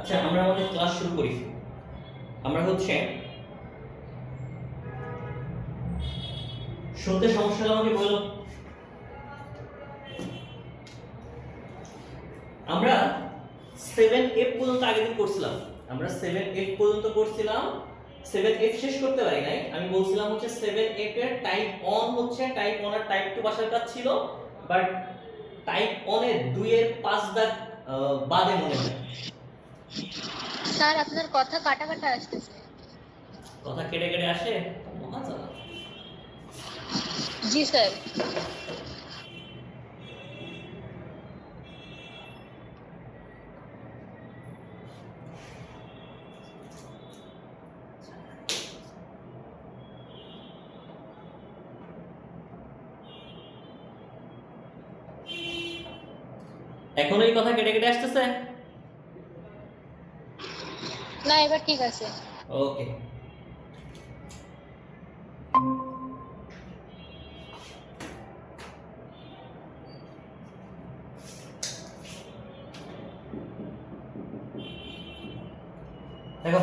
আচ্ছা, আমরা আমাদের ক্লাস শুরু করি। আমরা হচ্ছে শুনতে সমস্যা হলে আমাকে বলো। আমরা 7F পর্যন্ত আগের দিন করছিলাম। আমরা 7F পর্যন্ত করছিলাম। 7F শেষ করতে পারি নাই। আমি বলছিলাম হচ্ছে 7F এর টাইপ 1 হচ্ছে টাইপ 1 আর টাইপ 2 বাসার কাজ ছিল, বাট টাইপ 1 এর 2 এর 5 দাগ বাদে মনে হয়। স্যার আপনার কথা কাটা কাটা আসতেছে। কথা কেটে কেটে আসে, মহাজালা। জি স্যার। এখন এই কথা কেটে কেটে আসতেছে? না, এবার ঠিক আছে। ওকে। দেখো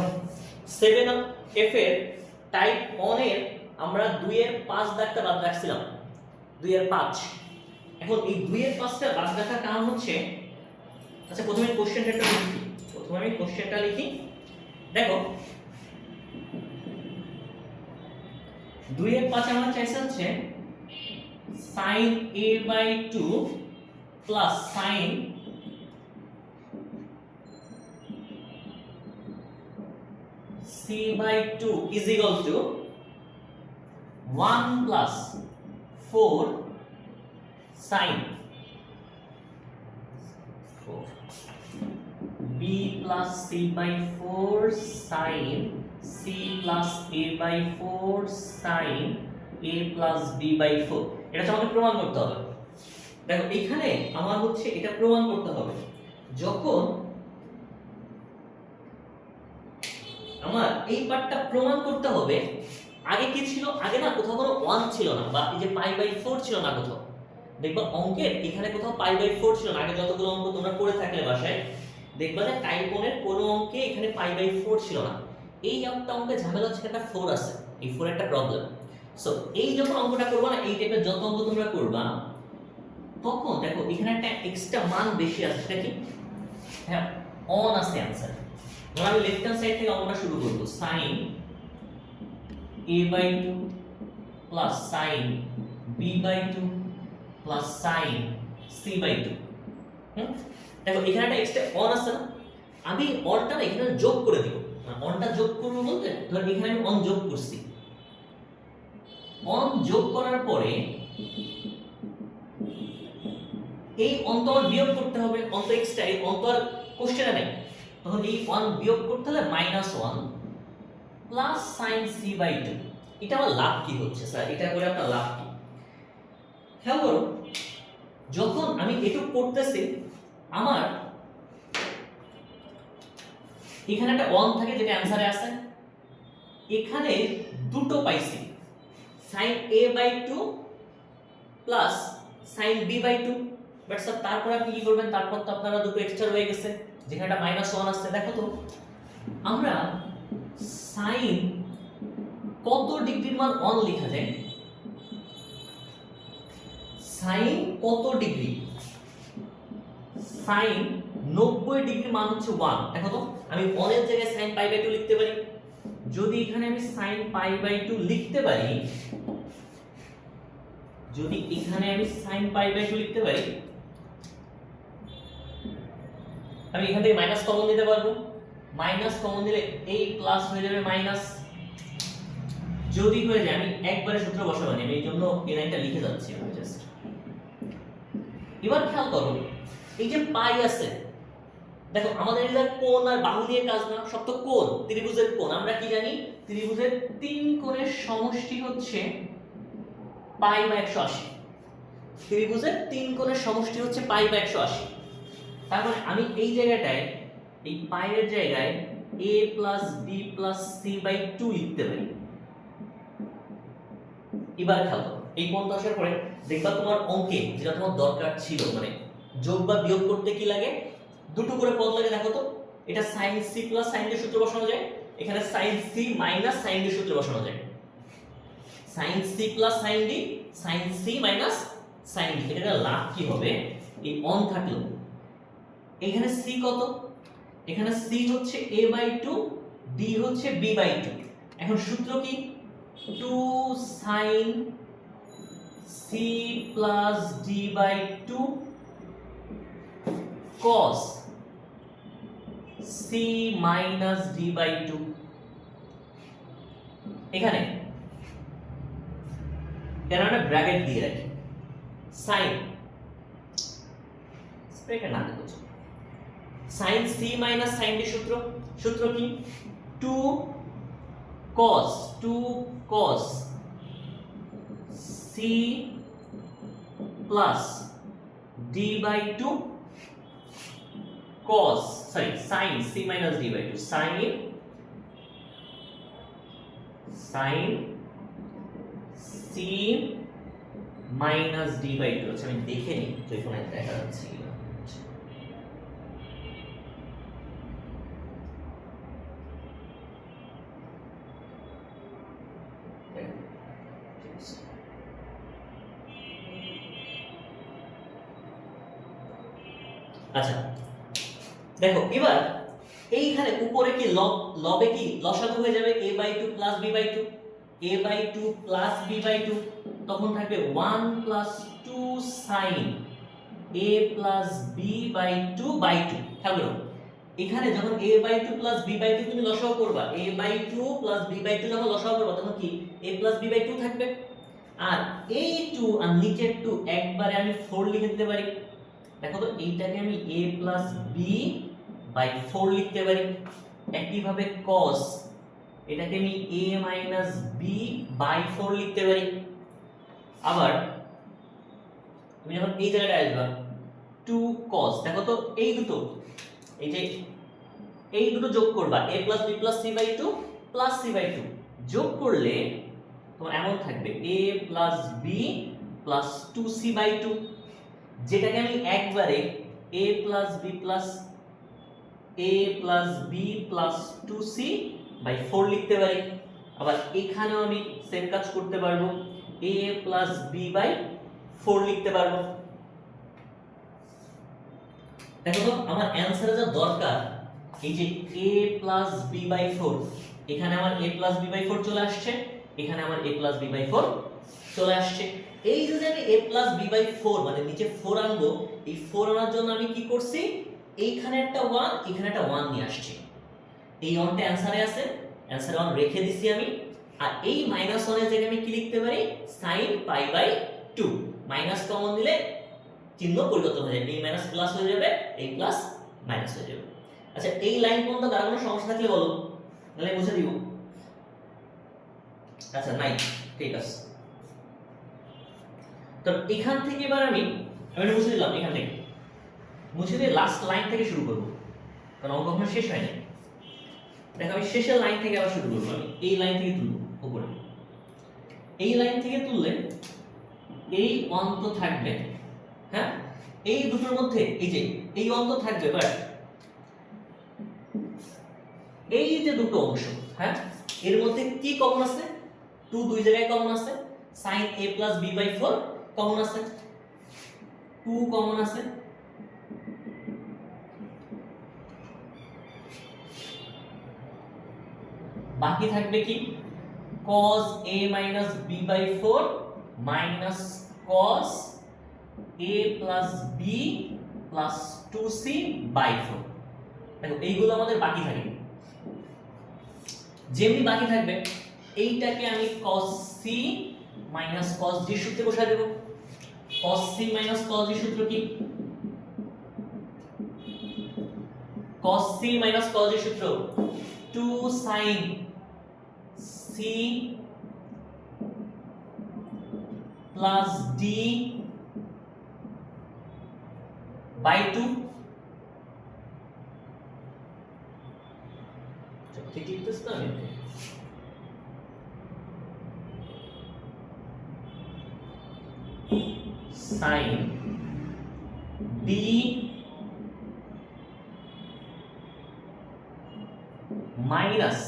7F এর টাইপ 1 এর আমরা 2 এর 5 দাগটা বাদ রাখছিলাম। 2 এর 5। এখন এই 2 এর 5টা বাদ রাখার কারণ হচ্ছে, আচ্ছা প্রথমে কোশ্চেনটা লিখি। দেখো 2 এর 5 আমরা চাইছে হচ্ছে sin a/2 plus sin c/2 is equal to 1 plus 4 sin 4 b plus c/4 sin c plus a/4 sin a plus b/4। এটা তো আমাকে প্রমাণ করতে হবে। দেখো এখানে আমার হচ্ছে এটা প্রমাণ করতে হবে যখন আমার এই পার্টটা প্রমাণ করতে হবে। আগে কি ছিল? আগে না কোথাও কোনো 1 ছিল না, বা এই যে π/4 ছিল না কোথাও। দেখবা অঙ্কের এখানে কোথাও π/4 ছিল না। আগে যতগুলো অঙ্ক তোমরা করে থাকলে বাসায় দেখবা যে টাইপ 1 এর কোনো অঙ্কে এখানে π/4 ছিল না। এই একটা অঙ্কে ঝামেলা হচ্ছে, একটা 4 আছে। এই 4 একটা প্রবলেম। সো এই যখন অঙ্কটা করবা না, এই টাইপের যত অঙ্ক তোমরা করবা, তখন দেখো এখানে একটা এক্সট্রা মান বেশি আছে। সেটা কি? হ্যাঁ, অন আছে आंसर। ধর আমি লেফট হ্যান্ড সাইড থেকে অঙ্কটা শুরু করব। sin a/2 plus sin b/2 plus sin c/2। দেখো এখানে একটা এক্সট্রা অন আছে না, আমি অনটা না এখানে যোগ করে দিব। অনটা যোগ করব বলতে ধর এখানে আমি অন যোগ করছি। অন যোগ করার পরে এই অন্তর বিয়োগ করতে হবে। অন্ত এক্সট্রা, এই অন্তর কোশ্চেনে নাই, তখন এই 1 বিয়োগ করতে হলে -1 প্লাস sin c/2। এটা আমার লাভ কি হচ্ছে স্যার? এটা করে আপনার লাভ কি? খেয়াল করো, যখন আমি এটুক করতেছি, আমার এখানে একটা 1 থাকে যেটা অ্যানসারে আছে। এখানে দুটো পাইছি, sin a/2 plus sin b/2। But sir তারপর আপনি কি করবেন? তারপর তো আপনারা দুটো এক্সট্রা হয়ে গেছে, যেখানে একটা -1 আসছে। দেখো তো আমরা sin কত ডিগ্রির মান 1 লেখা যায়? sin কত ডিগ্রি? sin 90 ডিগ্রি মান হচ্ছে 1। দেখো তো আমি 1 এর জায়গায় sin π/2 লিখতে পারি। যদি এখানে আমি sin π/2 লিখতে পারি, আমি এখান থেকে মাইনাস কমন দিতে পারবো। মাইনাস কমন দিলে এই প্লাস হয়ে যাবে মাইনাস। যদি হয়ে যায়, আমি একবারে সূত্র বসাবো না, আমি এই জন্য এই লাইনটা লিখে যাচ্ছি আমি জাস্ট। এবার খেয়াল করো, এই যে পাই আছে, দেখো আমাদের এটা কোণ আর বাহু দিয়ে কাজ না, সব তো কোণ, ত্রিভুজের কোণ। আমরা কি জানি? ত্রিভুজের 3 কোণের সমষ্টি হচ্ছে π/180। ত্রিভুজের 3 কোণের সমষ্টি হচ্ছে π/180। তার মানে আমি এই জায়গাটায়, এই পাই এর জায়গায় a plus b plus c/2 লিখতে পারি। এবার খেয়াল করো, এই পর্যন্ত আসার পরে দেখবা তোমার অঙ্কে যেটা তোমার দরকার ছিল, মানে যোগ বা বিয়োগ করতে কি লাগে? দুটো করে পদ লাগে। দেখো তো এটা sin c plus sin d সূত্র বসানো যায়, এখানে sin c minus sin d সূত্র বসানো যায়। sin c plus sin d, sin c minus sin d, এটা লাভ কি হবে, এই অন থাকলো, এখানে c কত, এখানে c হচ্ছে a/2, d হচ্ছে b/2। এখন সূত্র কি, 2 sin c plus d/2 cos c minus d/2। এখানে এর একটা ব্র্যাকেট দিয়ে রাখি, sin ব্র্যাকেট না দেখো, sin c minus sin d সূত্র কি, 2 cos c plus d/2 cos sin c minus d/2 sin c minus d/2। আচ্ছা আমি দেখে নিই তো এখানে দেখা যাচ্ছে কি না। আচ্ছা দেখো এবার এইখানে উপরে কি লবে কি লসাগু হয়ে যাবে a/2 plus b/2, a/2 plus b/2, তখন থাকবে 1 plus 2 sin a plus b/2/2। থাকলো এখানে যখন a/2 প্লাস b/2 তুমি লসাগু করবা, a/2 প্লাস b/2 যখন লসাগু করবা তখন কি a প্লাস b/2 থাকবে, আর এই 2 আর নিচের 2 একবারে আমি 4 লিখে দিতে পারি। দেখো তো এইটাকে আমি a প্লাস b/4 লিখতে পারি। একইভাবে cos এটাকে আমি a মাইনাস b/4 লিখতে পারি। আবার তুমি যখন এই জায়গাটায় আসবা 2 cos, দেখো তো এই দুটো যোগ করবা, a plus b plus c/2 plus c/2 যোগ করলে তোমার এমন থাকবে a plus b plus 2c/2, যেটাকে আমি একবারে a plus b plus 2c/4 লিখতে পারি। আবার এখানেও আমি সেম কাজ করতে পারবো, a প্লাস b/4 লিখতে পারবো। দেখো তো আমার অ্যানসারে যা দরকার, এই যে a প্লাস b/4, এখানে আমার a প্লাস b/4 চলে আসছে, এখানে আমার a প্লাস b/4 চলে আসছে। এই যে আমি a প্লাস b/4 মানে নিচে 4 আনবো, এই 4 আনার জন্য আমি কি করছি, এইখানে একটা 1 এখানে একটা 1 নিয়ে আসছি, এই 1টা অ্যানসারে আছে, অ্যানসারে 1 রেখে দিছি আমি। আর এই মাইনাস 1 এর জায়গায় আমি কি লিখতে পারি, sin π/2, মাইনাস কমন দিলে চিহ্ন পরিবর্তন হয়ে যাবে, এই মাইনাস প্লাস হয়ে যাবে, এই প্লাস মাইনাস হয়ে যাবে। আচ্ছা এই লাইন পর্যন্ত কারো কোনো সমস্যা থাকলে বলো, তাহলে বুঝে দিব। আচ্ছা নাই, ঠিক আছে। তো এখান থেকে এবার আমি মুছে দিলাম, এখান থেকে মুছে দিয়ে লাস্ট লাইন থেকে শুরু করব, কারণ অঙ্ক কখনো শেষ হয় না। দেখো আমি শেষের লাইন থেকে আবার শুরু করব, আমি এই লাইন থেকে তুলব উপরে, এই লাইন থেকে তুললে এই অন্ত থাকবে, হ্যাঁ এই দুটোর মধ্যে এই যে এই অন্ত থাকবে, বাট এই যে দুটো অংশ, হ্যাঁ এর মধ্যে কি কমন আছে, 2 দুই জায়গায় কমন আছে, sin a plus b/4 common আছে, 2 কমন আছে, বাকি থাকবে কি cos a minus b/4 minus cos a plus b plus 2c/4। দেখো এইগুলো আমাদের বাকি থাকে, যেমনি বাকি থাকবে এইটাকে আমি cos c minus cos d সূত্রে বসায় দেব। cos c minus cos d সূত্র কি, cos c minus cos d সূত্র 2 sin c plus d by 2। ঠিক লিখতেছ না আমি, sin d minus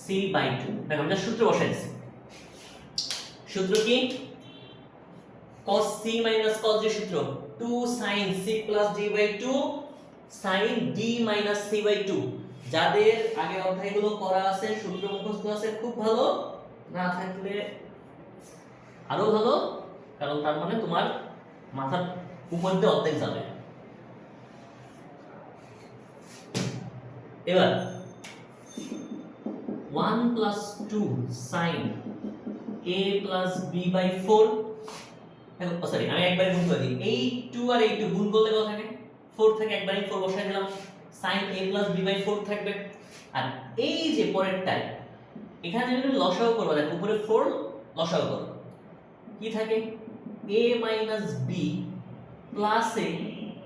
C by 2। দেখো আমরা সূত্র বসাই দিচ্ছি। সূত্র কি? cos c minus cos d সূত্র 2 sin c plus d by 2 sin d minus c by 2। যাদের আগে অধ্যায়গুলো করা আছে, সূত্র মুখস্থ আছে, খুব ভালো, না থাকলে আরো ভালো, কারণ তার মানে তোমার মাথার উপর দিয়ে অর্ধেক যাবে। এবার 1 plus 2 sin a plus b by 4। Sorry, আমি একবার গুণ করে দিই। এই 2 আর এই 2 গুণ করলে কত থাকে? 4 থাকে। একবারই 4 বসাই দিলাম। sin a plus b by 4 থাকবে। আর এই যে পরেরটায় এখানে যদি তুমি লসাগু করবে, দেখো উপরে 4 লসাগু করো, কি থাকে? a minus b plus a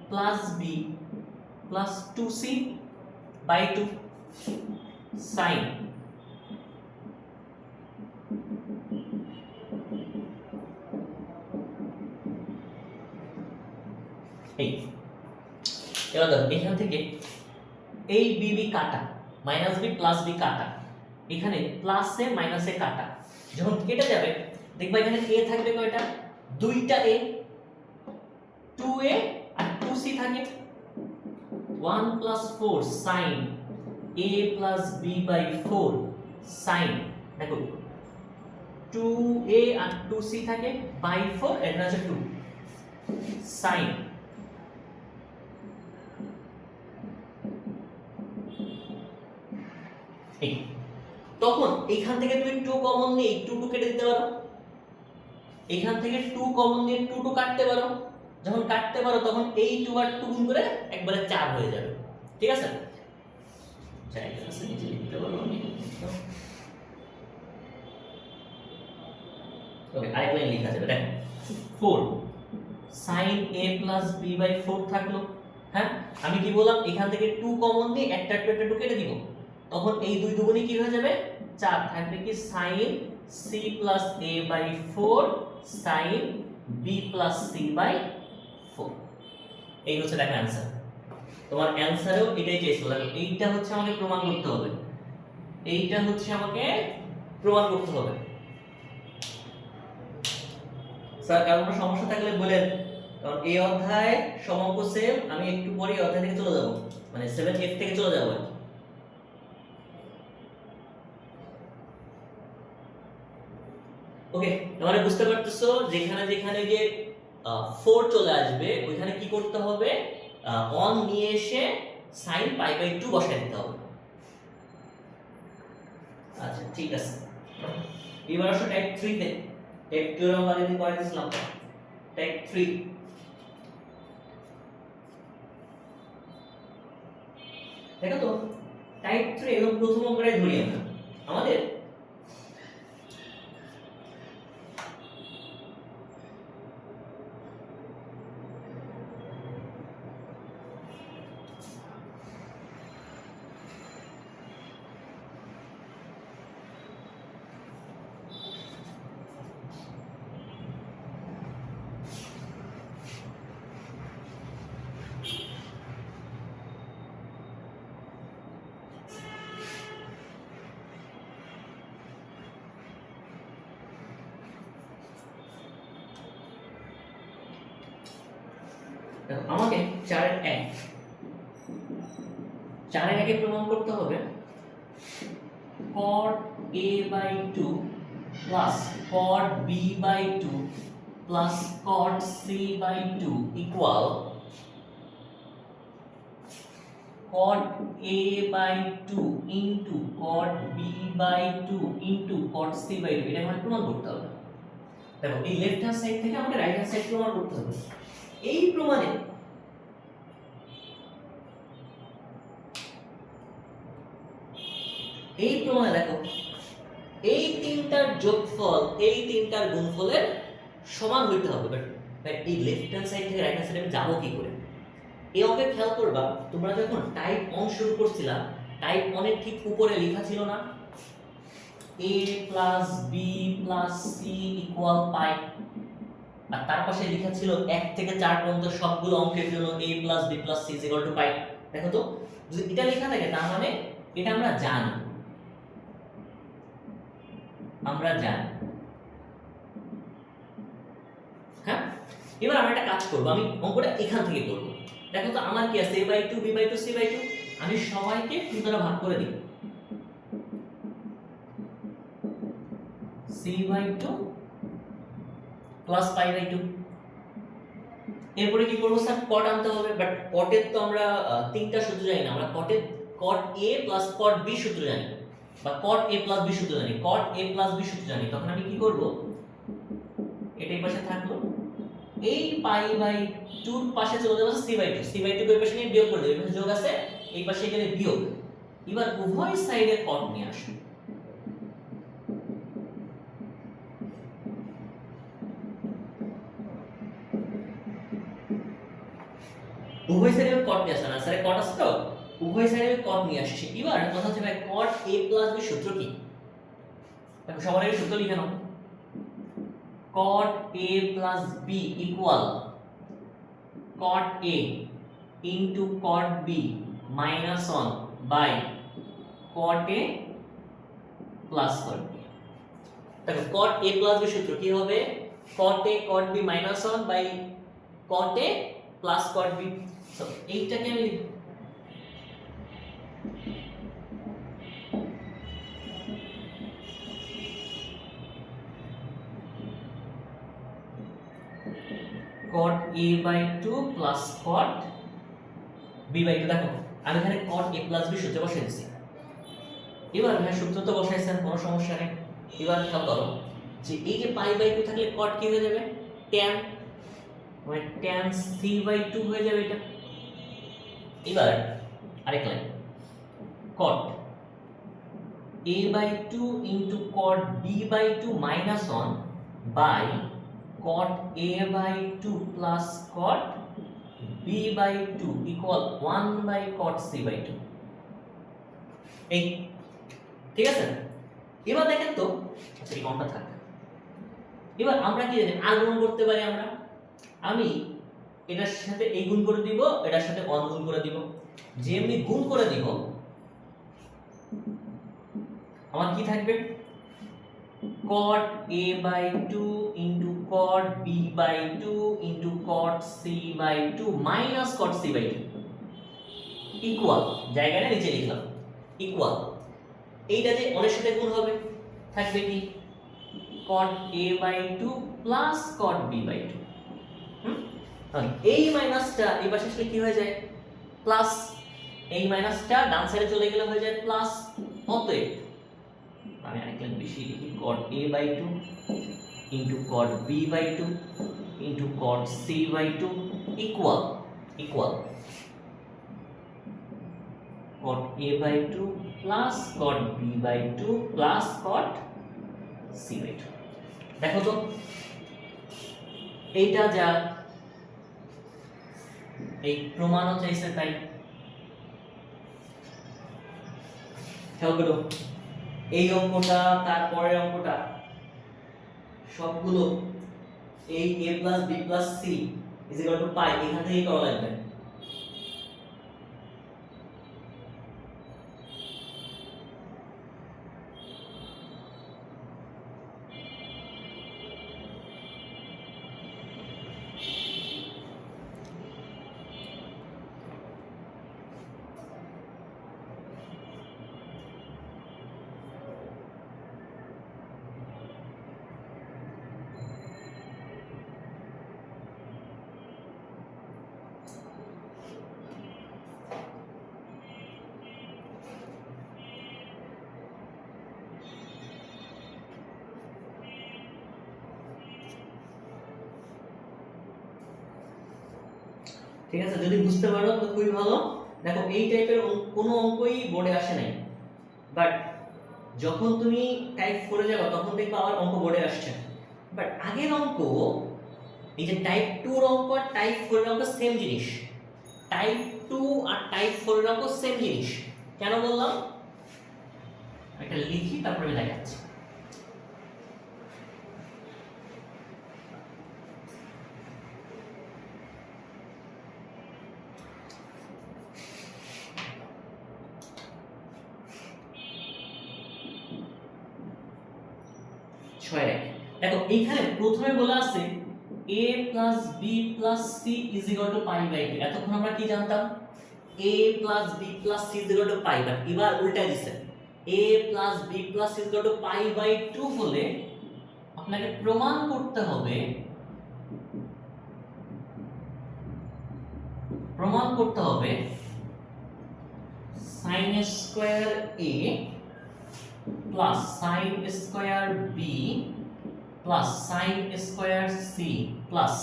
plus b plus 2c by 2 sin এই। এবার দেখো এখান থেকে এই bb কাটা, মাইনাস বি প্লাস বি কাটা, এখানে প্লাস এ মাইনাস এ কাটা, যখন কেটে যাবে দেখবা এখানে a থাকবে কয়টা? দুইটা a, 2a আর 2c থাকে। 1 plus 4 sin a plus b by 4 sin, দেখো 2a আর 2c থাকে by 4, এটা হচ্ছে 2 sin এই। তখন এখান থেকে তুমি 2 কমন নিয়ে 2 কেটে দিতে পারো, এখান থেকে 2 কমন নিয়ে 2 কাটতে পারো। যখন কাটতে পারো তখন এই 2 আর 2 গুণ করে একবারে 4 হয়ে যাবে। ঠিক আছে? জায়গা আছে নিচে লিখতে পারো আমি। ওকে, আরেক লাইন লেখা যাবে। দেখো 4 sin a plus b by 4 থাকলো। হ্যাঁ, আমি কি বললাম? এখান থেকে 2 কমন দিয়ে একটা 2 কেটে দিব, তখন এই 2 দুগুণে কি হয়ে যাবে? 4 থাকবে কি sin c plus a by 4 sin b plus c by 4। এই হচ্ছে দেখো অ্যানসার। তোমার অ্যানসারেও এটাই চেয়েছিল। দেখো এইটা হচ্ছে আমাকে প্রমাণ করতে হবে, এইটা হচ্ছে আমাকে প্রমাণ করতে হবে। স্যার কারণ কোনো সমস্যা থাকলে বলেন, কারণ এই অধ্যায় সমঅঙ্ক সেম, আমি একটু পরে এই অধ্যায় থেকে চলে যাব, মানে 7f থেকে চলে যাব। ওকে, তোমরা বুঝতে পারতেছো যেখানে যেখানে যে 4 চলে আসবে ওইখানে কি করতে হবে? 1 নিয়ে এসে sin পাই বাই 2 বসাই দিতে হবে। আচ্ছা ঠিক আছে, এবার আসো টাইপ 3 তে। টাইপ 2 এর আমরা দিন করে দিছিলাম। টাইপ 3 দেখো তো, টাইপ 3 এর প্রথম অঙ্কটাই ধরি আমরা। আমাদের আমাকে 4 এর 1 প্রমাণ করতে হবে cot a by 2 plus cot b by 2 plus cot c by 2 equal cot a by 2 into cot b by 2 into cot c by 2। এটা আমাকে প্রমাণ করতে হবে। দেখো এই লেফট হ্যান্ড সাইড থেকে আমাকে রাইট হ্যান্ড সাইড প্রমাণ করতে হবে। এই প্রমাণে দেখো এই তিনটার যোগফল এই তিনটার গুণফলের সমান হইতে হবে। বাট এই লেফট হ্যান্ড সাইড থেকে রাইট হ্যান্ড সাইডে যাবো কি করে? এই অঙ্কে খেয়াল করবা, তোমরা যখন টাইপ 1 শুরু করছিলা, টাইপ 1 এর ঠিক উপরে লেখা ছিল না a plus b plus c equal পাই, আর তার পাশে লেখা ছিল 1 থেকে 4 পর্যন্ত সবগুলো অঙ্কের জন্য a plus b plus c is equal to পাই। দেখো তো, যদি এটা লেখা থাকে তার মানে এটা আমরা জানি, হ্যাঁ। এবার আমরা একটা কাজ করব, আমি অঙ্কটা এখান থেকে করব। দেখো তো আমার কি আছে, a/2 b/2 c/2, আমি সবাইকে 2 দ্বারা ভাগ করে দিই, c/2 প্লাস π/2। এরপরে কি করব স্যার, cot আনতে হবে, বাট cot-এর তো আমরা তিনটা সূত্র জানি না, আমরা cot a plus cot b সূত্র জানি, বা cot a প্লাস b সূত্র জানি, cot a প্লাস b সূত্র জানি। তখন আমি কি করব, এটাই পাশে থাকলো, এই π/2 এর পাশে চলে যাবে c/2, c/2 কে ওই পাশে নিয়ে বিয়োগ করে দেব, এই পাশে যোগ আছে, এই পাশে এখানে বিয়োগ। এবার উভয় সাইডে cot নিয়ে আসো, উভয় সাইডে cot নিয়ে আসা না স্যার, cot আছে তো, উভয় সাইডে cot নিয়ে আসছি। এবার কথা হচ্ছে ভাই cot a প্লাস b সূত্র কি, দেখো সবার আগে সূত্র লিখে নাও, cot a plus b equal cot a into cot b minus 1 by cot a plus cot b। দেখো cot a plus b সূত্র কি হবে, cot a cot b minus 1 by cot a plus cot b। So এইটাকে আমি cot a by 2 plus cot b by 2। দেখো আমি এখানে cot a plus b সূত্র বসাই দিছি। এবার হ্যাঁ সূত্র তো বসাইছেন, কোনো সমস্যা নেই। এবার খেয়াল করো যে এই যে π/2 থাকলে cot কি হয়ে যাবে, tan, মানে tan c/2 হয়ে যাবে এটা। এবার আরেক line, cot a/2 into cot b/2 minus 1 by cot a/2 plus cot b/2 equal 1 by cot c/2। এই ঠিক আছে। এবার দেখেন তো, আচ্ছা এই কোণটা থাক। এবার আমরা কি জানি, আর গুণ করতে পারি আমরা, আমি এটার সাথে এই গুণ করে দিব, এটার সাথে অন গুণ করে দিব। যেমনি গুণ করে দিব আমার কি থাকবে, cot a/2 into cot b/2 into cot c/2 minus cot c/2 equal, জায়গাটা নিচে লিখলাম, ইকুয়াল এইটা যে অনের সাথে গুণ হবে থাকবে কি cot a/2 plus cot b/2। তাহলে এই মাইনাসটা এই পাশে আসলে কি হয়ে যায়, প্লাস, এই মাইনাসটা ডান সাইডে চলে গেলে হয়ে যায় প্লাস। অতএব আমি আরেক লাইন বেশি লিখি, cot a/2 into cot b/2 into cot c/2 equal cot a/2 plus cot b/2 plus cot c/2। দেখো তো এইটা যা এই প্রমাণও চাইছে তাই। খেয়াল করো এই অঙ্কটা, তারপরের অঙ্কটা সবগুলো এই a plus b plus c is equal to pi এখান থেকেই করা লাগবে। ঠিক আছে, যদি বুঝতে পারো তো খুবই ভালো। দেখো এই টাইপের কোনো অঙ্কই বোর্ডে আসে নাই, বাট যখন তুমি টাইপ 4 এ যাবে তখন দেখবে আবার অঙ্ক বোর্ডে আসছে। বাট আগের অঙ্ক, এই যে টাইপ 2 এর অঙ্ক আর টাইপ 4 এর অঙ্ক সেম জিনিস, টাইপ 2 আর টাইপ 4 এর অঙ্ক সেম জিনিস। কেন বললাম, একটা লিখি তারপরে আমি দেখাচ্ছি। 6 এর 1। দেখো এইখানে প্রথমে বলা আছে a plus b plus c is equal to pi by 2। এতক্ষণ আমরা কি জানতাম? a plus b plus c is equal to pi, but এবার উল্টাই দিছে a plus b plus c is equal to pi by 2 হলে আপনাকে প্রমাণ করতে হবে sin square a plus sin square b plus sin square c plus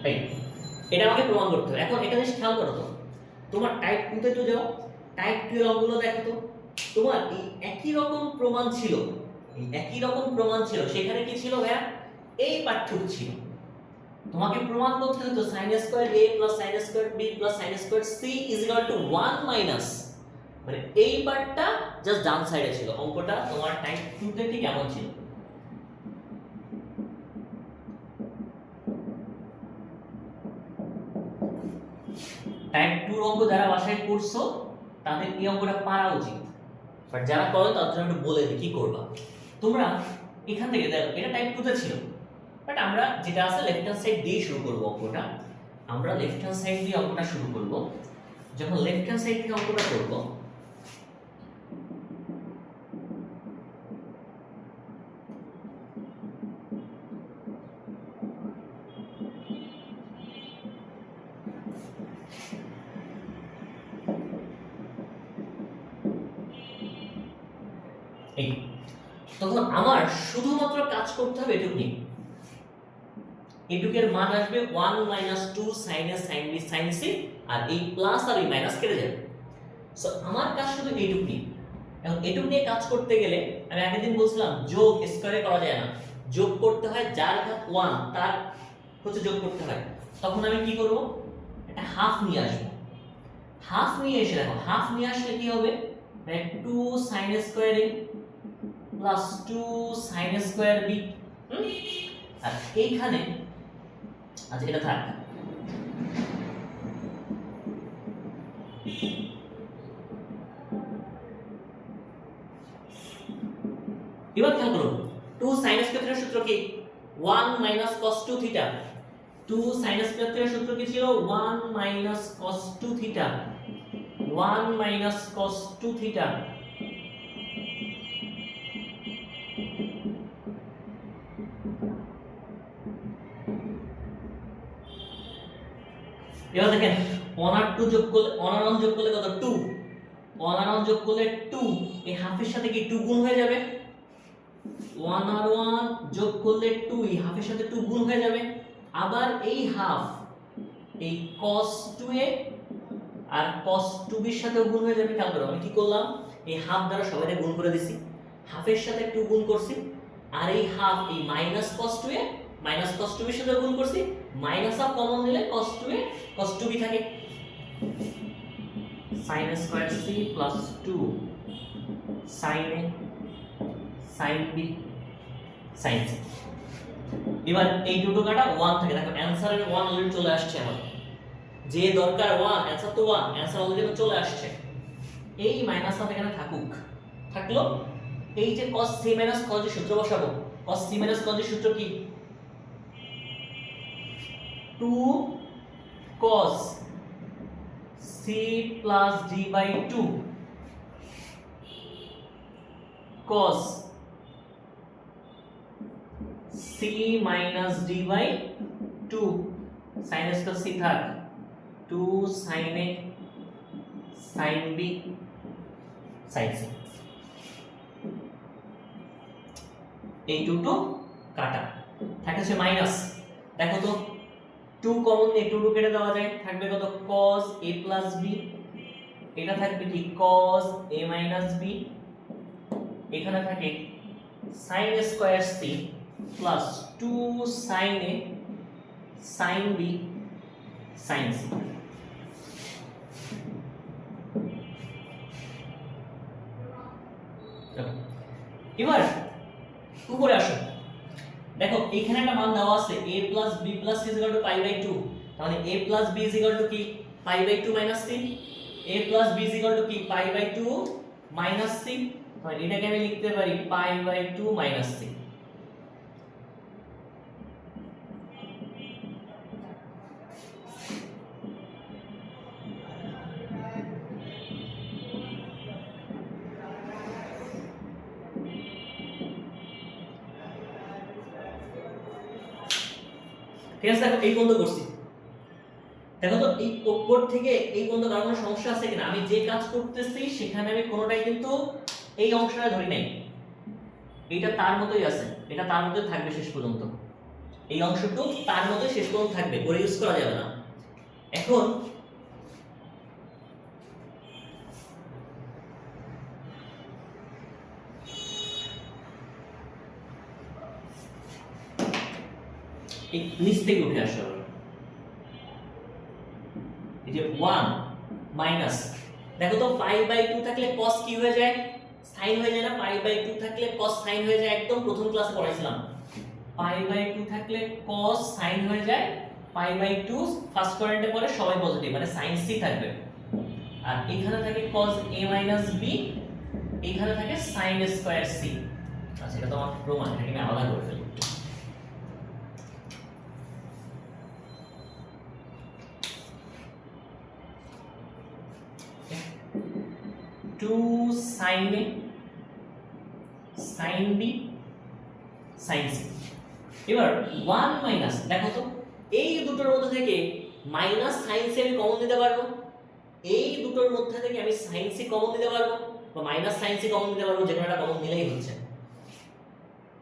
এই এটা আমাকে প্রমাণ করতে হবে। এখন একটা জিনিস খেয়াল করো তো, তোমার টাইপ 2 তে তো যাও, টাইপ 2 এর অঙ্কগুলো দেখো তো, তোমার এই একই রকম প্রমাণ ছিল, সেখানে কি ছিল ভাইয়া? এই পার্থক্য ছিল। তোমাকে প্রমাণ করতে হতো sin square a plus sin square b plus sin square c is equal to 1 minus, মানে এই পার্টটা জাস্ট ডান সাইডে ছিল। অঙ্কটা তোমার টাইপ 2 তে ঠিক এমন ছিল। টাইপ 2 অঙ্ক যারা বাসায় করছো তাদের এই অঙ্কটা পারা উচিত, বাট যারা করো তাদের জন্য একটু বলে দিই কি করবা। তোমরা এখান থেকে দেখো এটা টাইপ 2 তে ছিল, বাট আমরা যেটা আছে লেফট হ্যান্ড সাইড দিয়ে শুরু করব অঙ্কটা। আমরা লেফট হ্যান্ড সাইড দিয়ে অঙ্কটা শুরু করব। যখন লেফট হ্যান্ড সাইড থেকে অঙ্কটা করব, এই তখন আমার শুধুমাত্র কাজ করতে হবে এটুকুনি। এটুকের মান আসবে 1 minus 2 sin a sin b sin c, আর এই প্লাস আর এই মাইনাস কেটে যাবে। সো আমার কাজ শুধু এইটুকুনি। এখন এটুক নিয়ে কাজ করতে গেলে আমি আগের দিন বলছিলাম যোগ স্কয়ারে করা যায় না, যোগ করতে হয় যার ঘাত 1 তার হচ্ছে যোগ করতে হয়। তখন আমি কি করব? একটা হাফ নিয়ে আসব। হাফ নিয়ে এসে দেখো, হাফ নিয়ে আসলে কি হবে? 2 sin square a plus 2 sin square b। আর এইখানে আচ্ছা এটা থাক, এবার খেয়াল করুন 2 sin স্কয়ার সূত্র কি? 1 minus cos 2 theta. 2 sin square সূত্র কি ছিল? 1 minus cos 2 theta. 1 minus cos 2 theta. এবার দেখেন 1 আর 2 যোগ করলে 1 আর 1 যোগ করলে কত? 2। 1 আর 1 যোগ করলে 2, এই হাফের সাথে কি 2 গুণ হয়ে যাবে? 1 আর 1 যোগ করলে 2, এই হাফের সাথে 2 গুণ হয়ে যাবে। আবার এই হাফ এই cos 2a আর cos 2b এর সাথে গুণ হয়ে যাবে। খেয়াল করো আমি কি করলাম? এই হাফ দ্বারা সবাইকে গুণ করে দিছি, হাফের সাথে 2 গুণ করছি, আর এই হাফ এই minus cos 2a minus cos 2b এর সাথে গুণ করছি, মাইনাস অফ কমন নিলে cos 2a cos 2b থাকে। sin square c plus 2 sin a sin b sin c। এবার এই দুটো কাটা 1 থাকে, দেখো অ্যানসারের 1 অলরেডি চলে আসছে। আমার যে দরকার 1, অ্যানসার তো 1, অ্যানসার অলরেডি চলে আসছে। এই মাইনাস অফ এখানে থাকলো। এই যে cos c minus cos এর সূত্র বসাবো। cos c minus cos এর সূত্র কি? 2 cos c plus d by 2 cos c minus d by 2 sin square c থাক 2 sin a sin b sin c। এই দুটো কাটা থাকে হচ্ছে মাইনাস। দেখো তো 2 কমন নিয়ে 2 কেটে দেওয়া যায়, থাকবে কত? cos a plus b। এটা থাকবে কি? cos a minus b। এখানে থাকে sin square c plus 2 sin a sin b sin c। এবার উপরে আসো, দেখো এখানে একটা মান দেওয়া আছে a plus b plus c is equal to pi by 2। তাহলে a plus b is equal to কি pi by 2 minus c, a plus b is equal to কি pi by 2 minus c, তাহলে এটাকে আমি লিখতে পারি pi by 2 minus c। ঠিক আছে, দেখো এই পর্যন্ত করছি। দেখো তো এই উপর থেকে এই পর্যন্ত কারো কোনো সমস্যা আছে কিনা? আমি যে কাজ করতেছি সেখানে আমি কোনোটাই কিন্তু এই অংশটা ধরি নাই, এইটা তার মতোই আছে, এটা তার মতোই থাকবে শেষ পর্যন্ত, এই অংশটুকু তার মতোই শেষ পর্যন্ত থাকবে, ওরে ইউজ করা যাবে না। এখন এই নিচ থেকে উঠে আসা হবে, এই যে 1 মাইনাস, দেখো তো পাই বাই 2 থাকলে cos কি হয়ে যায়, sin হয়ে যায় না? পাই বাই 2 থাকলে cos sin হয়ে যায়, একদম প্রথম ক্লাসে পড়াইছিলাম। পাই বাই 2 থাকলে cos sin হয়ে যায়, পাই বাই 2 ফার্স্ট কোয়াড্রেন্টে পড়ে সবাই পজিটিভ, মানে sin c থাকবে। আর এখানে থাকে cos a b, এখানে থাকে sin স্কয়ার c। আচ্ছা, এটা তো আমার প্রমাণ, এটাকে আমি আলাদা করে ফেলি। 2 sin a sin b sin c। এবার 1 মাইনাস, দেখো তো এই দুটোর মধ্যে থেকে মাইনাস sin c আমি কমন দিতে পারবো, এই দুটোর মধ্যে থেকে আমি sin c কমন দিতে পারবো, বা মাইনাস sin c কমন দিতে পারবো, যে কোনো একটা কমন দিলেই হচ্ছে।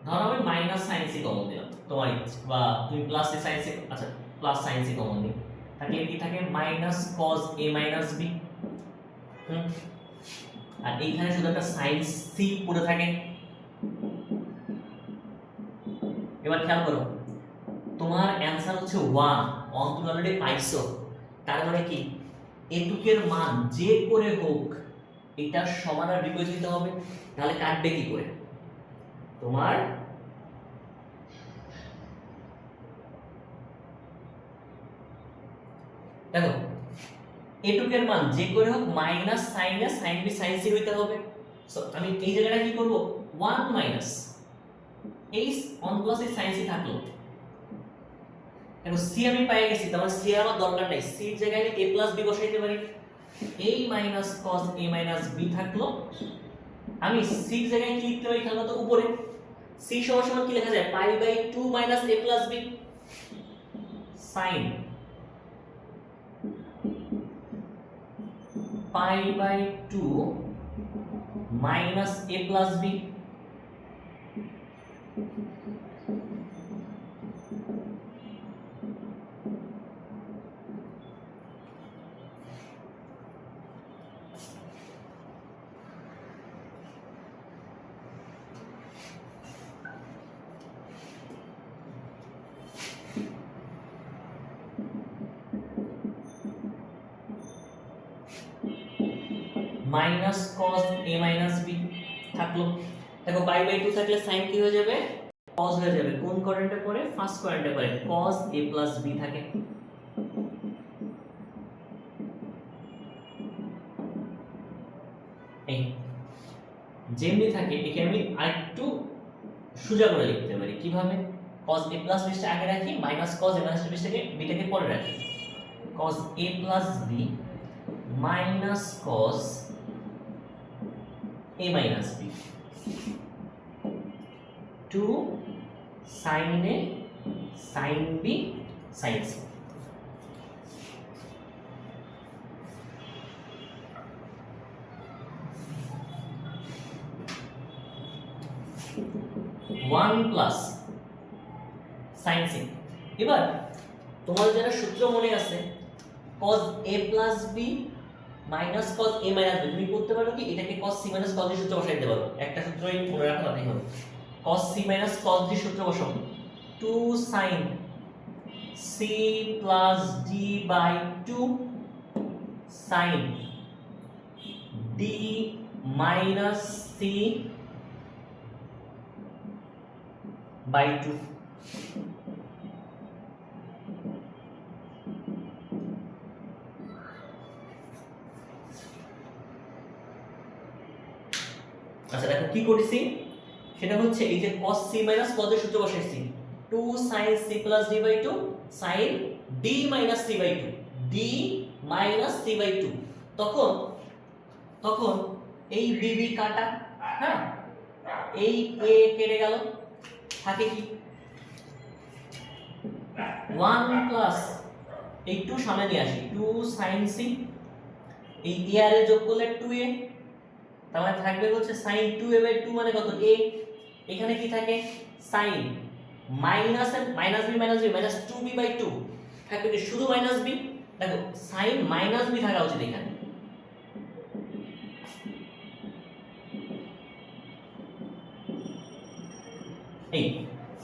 ধরো আমি মাইনাস sin c কমন দিলাম, তোমার ইচ্ছে, বা তুমি প্লাস sin c, আচ্ছা প্লাস sin c কমন দিই, তাহলে কি থাকে মাইনাস cos a b। আর এইখানে শুধু একটা sin c পড়ে থাকে। এবার খেয়াল করো, তোমার অ্যানসার হচ্ছে 1, তুমি অলরেডি পাইছো, তার মানে কি এটুকের মান যে করে হোক এটা সমান আর বিপরীত হতে হবে, তাহলে কাটবে কি করে? তোমার দেখো এটুকের মান যে করে হোক minus sin a sin b sin c হইতে হবে। সো আমি এই জায়গাটা কি করব, 1 মাইনাস এই 1 প্লাস এই sin c থাকলো, এখন c আমি পেয়ে গেছি, তাহলে c আমার দরকার নাই, c এর জায়গায় a প্লাস b বসাইতে পারি, a minus cos a minus b থাকলো। আমি c এর জায়গায় কি লিখতে পারি খেয়াল তো উপরে, c সমান সমান কি লেখা যায়, pi by 2 minus a plus b sin pi by 2 minus a plus b। Minus cos a minus b থাকলো। দেখো পাই বাই 2 থাকলে sin কি হয়ে যাবে, cos হয়ে যাবে। কোন কোয়াড্রেন্টে পড়ে, ফার্স্ট কোয়াড্রেন্টে পড়ে, cos a প্লাস b থাকে। এই যেমনি থাকে একে আমি আরেকটু সোজা করে লিখতে পারি, কিভাবে, cos a প্লাস b টা আগে রাখি, minus cos a minus b টাকে b টাকে পরে রাখি, cos a plus b minus cos a minus b 2 sin a sin b sin c। One plus sin c। এবার তোমাদের যারা সূত্র মনে আছে cos a plus b minus cos a minus b, তুমি করতে পারো কি এটাকে cos c minus cos d সূত্র বসাই দিতে পারো, একটা সূত্রই মনে রাখো তাতেই হবে। cos c minus cos d সূত্র বসাও, 2 sin c plus d by 2 sin d minus c by 2। আচ্ছা দেখো কি করেছি, সেটা হচ্ছে এই যে cos c মাইনাস cos এর সূত্র বসাইছি 2 sin c plus d by 2 sin d minus c by 2 d minus c by 2, তখন তখন এই bb কাটা, হ্যাঁ এই a কেটে গেল, থাকে কি 1 প্লাস এই 2 সামনে নিয়ে আসি 2 sin c, এই a আর a যোগ করলে 2a, তার মানে থাকবে হচ্ছে sin 2a বাই 2 মানে কত a, এখানে কি থাকে sin minus minus b minus minus 2b by 2 থাকবে কি শুধু মাইনাস b, দেখো sin মাইনাস b থাকা উচিত এখানে, এই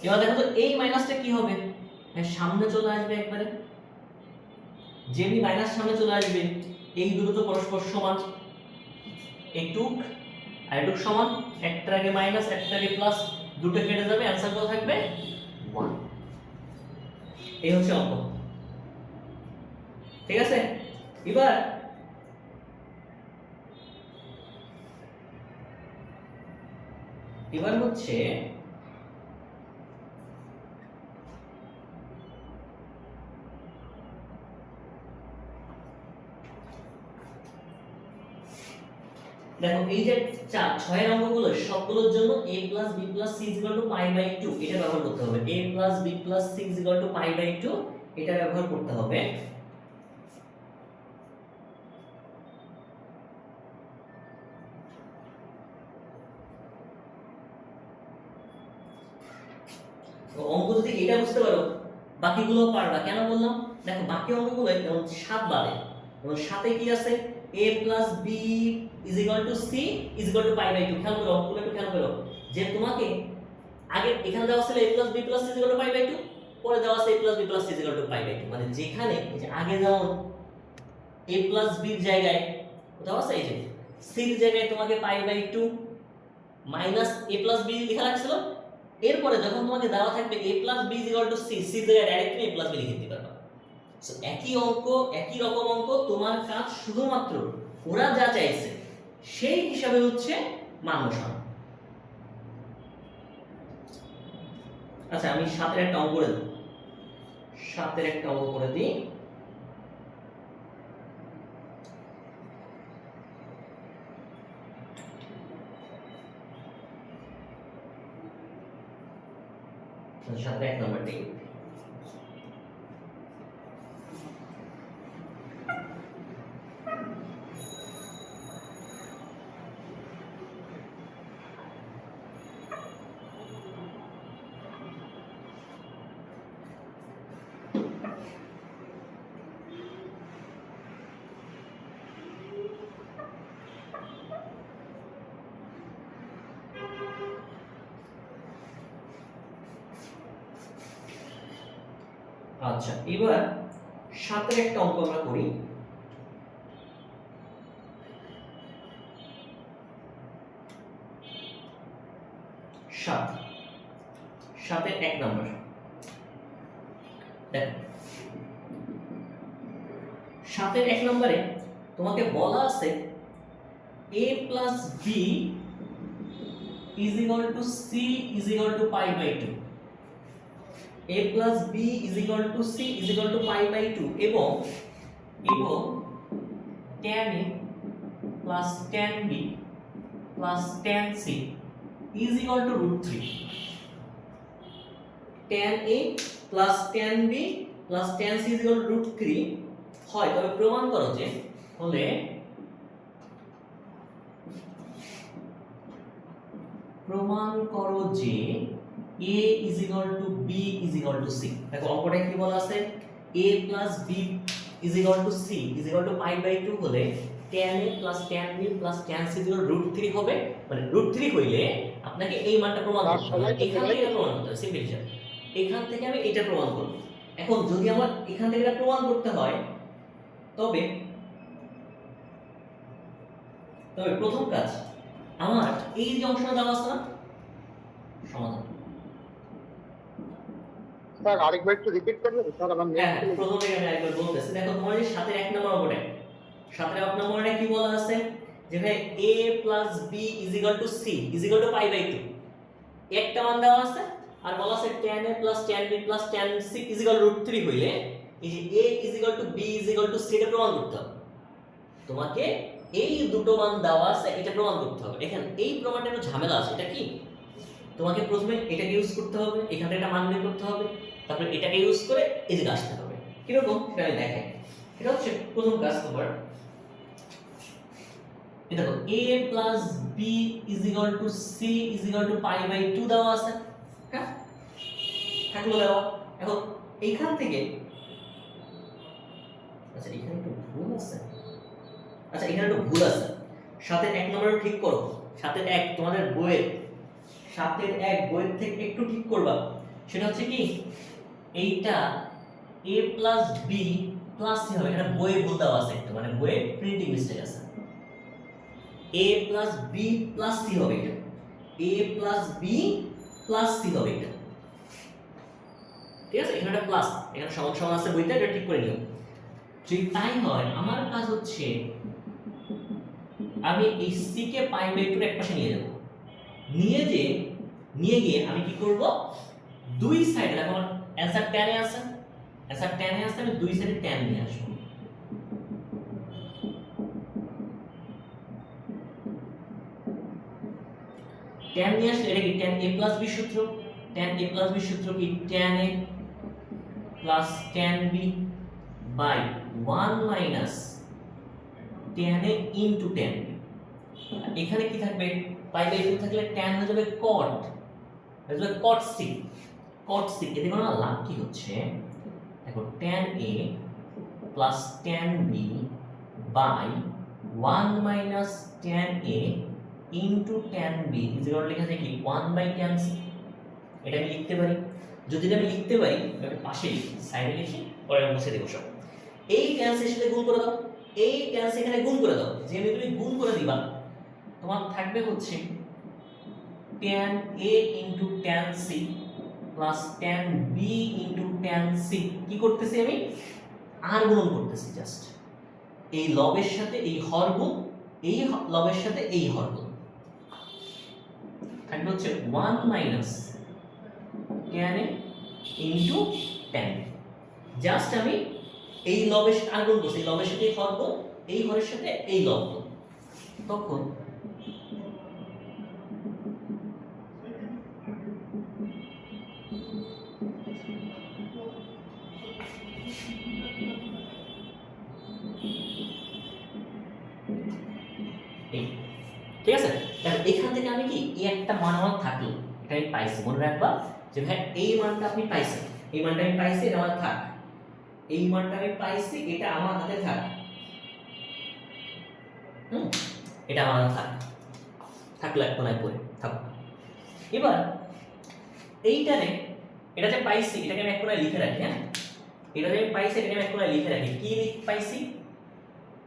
এবার দেখো তো এই মাইনাসটা কি হবে, হ্যাঁ সামনে চলে আসবে একবারে, যেমনি মাইনাস সামনে চলে আসবে এই দুটো তো পরস্পর সমান, এইটুক আর এটুক সমান, একটার আগে মাইনাস একটার আগে প্লাস, দুটো কেটে যাবে, অ্যানসার কত থাকবে 1। এই হচ্ছে অঙ্ক, ঠিক আছে। এবার এবার হচ্ছে দেখো এই যে 6 এর অঙ্কগুলো সবগুলোর জন্য a b c pi by 2 এটা ব্যবহার করতে হবে, a b c pi by 2 এটা ব্যবহার করতে হবে। তো অঙ্ক যদি এটা বুঝতে পারো বাকিগুলো পারবা, কেন বললাম দেখো বাকি অঙ্কগুলো যেমন 7 বারে, যেমন 7 এ কি আছে a b c pi by 2, খেয়াল করো অঙ্কগুলো একটু খেয়াল করো যে তোমাকে আগে এখানে দেওয়া ছিল a b c pi by 2, পরে দেওয়া আছে a b c pi by 2, মানে যেখানে এই যে আগে যেমন a b এর জায়গায় কোথাও আছে এই যে c এর জায়গায় তোমাকে pi by 2 minus a b লেখা লাগছিল, এরপরে যখন তোমাকে দেওয়া থাকবে a b c c এর জায়গায় ডাইরেক্ট তুমি a b লিখে দিতে পারবে। সো একই অঙ্ক একই রকম অঙ্ক, তোমার কাজ শুধুমাত্র ওরা যা চাইছে সেই হিসাবে হচ্ছে মান বসানো। আচ্ছা আমি 7 এর একটা অঙ্ক করে দিই, 7 এর একটা অঙ্ক করে দিই। সাথে 1 নম্বর দিই। আচ্ছা এবার 7 এর একটা অঙ্ক আমরা করি। 7 এর 1 নম্বর দেখো, 7 এর 1 নম্বরে তোমাকে বলা আছে a b c pi by 2, a b c pi by 2 এবং tan a tan b tan c √3, tan a tan b tan c √3 হয়, তবে প্রমাণ করো যে হলে প্রমাণ করো যে a b c। দেখো অঙ্কটা কি বলা আছে a b c pi by 2 হলে tan a tan b tan c √3 হবে, মানে √3 হইলে আপনাকে এই মানটা প্রমাণ করতে হবে, এখান থেকে এটা প্রমাণ করতে হবে, সিম্পল হিসাব এখান থেকে আমি এটা প্রমাণ করব। এখন যদি আমার এখান থেকে এটা প্রমাণ করতে হয় তবে প্রথম কাজ আমার এই যে অংশটা দেওয়া আছে না সমাধান, স্যার আরেকবার একটু রিপিট করবেন স্যার? আমার হ্যাঁ প্রথম থেকে আমি আরেকবার বলতেছি। দেখো তোমার যে 7 এর 1 নম্বর অঙ্কটা, 7 এর 1 নম্বরে কি বলা আছে যে ভাই a plus b is equal to c is equal to pi by 2 একটা মান দেওয়া আছে আর বলা আছে tan a plus tan b plus tan c is equal root 3 হইলে এই যে a is equal to b is equal to c এটা প্রমাণ করতে হবে তোমাকে এই দুটো মান দেওয়া আছে এটা প্রমাণ করতে হবে এখানে এই প্রমাণটা একটু ঝামেলা আছে এটা কি তোমাকে প্রথমে এটাকে ইউজ করতে হবে এখানে একটা মান বের করতে হবে তারপরে এটাকে ইউজ করে এই দিকে আসতে হবে কি রকম সেটা আমি দেখাই এটা হচ্ছে প্রথম কাজ তোমার এই দেখো a plus b is equal to c is equal to pi by 2 দেওয়া আছে হ্যাঁ থাকলো দেওয়া এখন এইখান থেকে আচ্ছা এখানে একটু ভুল আছে আচ্ছা এখানে একটু ভুল আছে সাথে এক নম্বরে ঠিক করো সাথে এক তোমাদের বইয়ের সাথে এক বইয়ের থেকে একটু ঠিক করবা সেটা হচ্ছে কি এইটা a plus b plus c হবে এটা বইয়ে ভুল দেওয়া আছে একটু মানে বইয়ে প্রিন্টিং মিস্টেক আছে a plus b plus c হবে এটা a plus b plus c হবে এটা ঠিক আছে এখানে একটা প্লাস এখানে সমান সমান আছে বইতে এটা ঠিক করে নিও যদি তাই হয় আমার কাজ হচ্ছে আমি এই c কে পাই বাই 2 এর একপাশে নিয়ে যাব নিয়ে গিয়ে আমি কি করব দুই সাইডে দেখো আমার অ্যানসার tan এ আছে আমি দুই সাইডে tan নিয়ে আসব tan নিয়ে আসলে এটা কি tan a প্লাস b সূত্র tan a প্লাস b সূত্র কি tan a plus tan b by 1 minus tan a into tan b এখানে কি থাকবে পাই বাই 2 থাকলে tan হয়ে যাবে cot হয়ে যাবে cot c এতে কোনো লাভ কি হচ্ছে দেখো tan a plus tan b by 1 minus tan a into tan b is equal লেখা যায় কি 1 বাই tan c এটা আমি লিখতে পারি যদি আমি লিখতে পারি আমি পাশে লিখি সাইডে লিখি পরে আমি মুছে দেব সব এই tan c এর সাথে গুণ করে দাও এই tan c এখানে গুণ করে দাও যে তুমি গুণ করে দিবা তোমার থাকবে হচ্ছে tan a into tan c plus tan b into tan c কি করতেছি আমি আর গুণন করতেছি জাস্ট এই লবের সাথে এই হর গুণ এই লবের সাথে এই হর গুণ থাকবে হচ্ছে 1 minus tan a into tan just আমি এই লবের সাথে আর গুণ করছি এই লবের সাথে এই হর গুণ এই হরের সাথে এই লব গুণ তখন ঠিক আছে দেখো এখান থেকে আমি কি এই একটা মান আমার থাকলো এটা আমি পাইছি মনে রাখবা যে ভাই এই মানটা আপনি পাইছেন এই মানটা আমি পাইছি এটা আমার থাক এই মানটা আমি পাইছি এটা আমার হাতে থাক এটা আমার হাতে থাকলো এক কোনায় পড়ে থাকো এবার এইটারে এটা যে পাইছি এটাকে আমি এক কোনায় লিখে রাখি হ্যাঁ এটা যে আমি পাইছি এটাকে আমি এক কোনায় লিখে রাখি কি পাইছি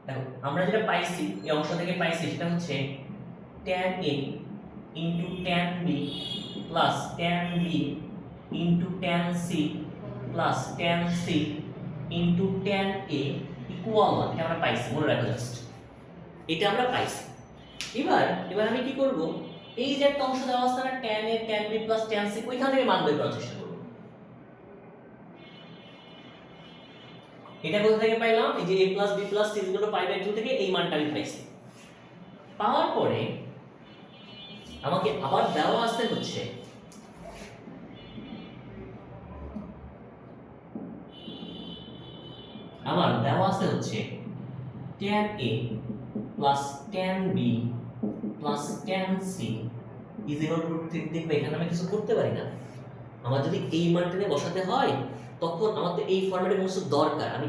দেখো আমরা যেটা পাইছি এই অংশ থেকে পাইছি সেটা হচ্ছে tan a into tan b plus tan b into tan c plus tan c into tan a equal 1 এটা আমরা পাইছি মনে রাখো জাস্ট এটা আমরা পাইছি এবার আমি কি করব এই যে একটা অংশ দেওয়া আছে না tan a tan b plus tan c ওইখান থেকে মান বের করার চেষ্টা করব এটা কোথা থেকে পাইলাম এই যে a plus b plus c pi by 2 থেকে এই মানটা আমি পাইছি পাওয়ার পরে আমাকে আবার দেওয়া আছে হচ্ছে tan a plus tan b plus tan c is equal to √3 দেখবে এখানে আমি কিছু করতে পারি না আমার যদি এই মানটাকে বসাতে হয় তখন আমাদের এই ফরম্যাটে কিছু দরকার আমি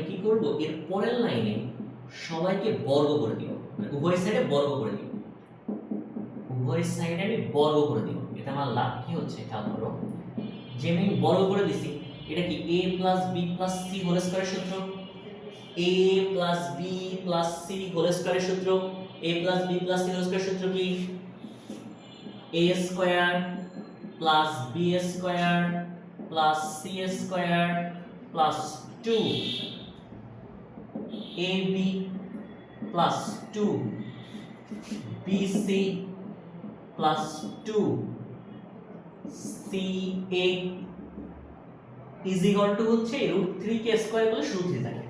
কি করব এর পরের লাইনে সবাইকে বর্গ করে দিব উভয় সাইডে বর্গ করে দিব এটা আমার লাভ কি হচ্ছে খেয়াল করো যে আমি বর্গ করে দিছি এটা কি a plus b plus c whole স্কয়ারের সূত্র a plus b plus c whole স্কয়ারের সূত্র a plus b plus c whole স্কয়ারের সূত্র কি a square plus b square plus c square plus 2 ab plus 2 BC plus 2 CA is equal to হচ্ছে √3 কে square করলে শুধু 3 থাকে।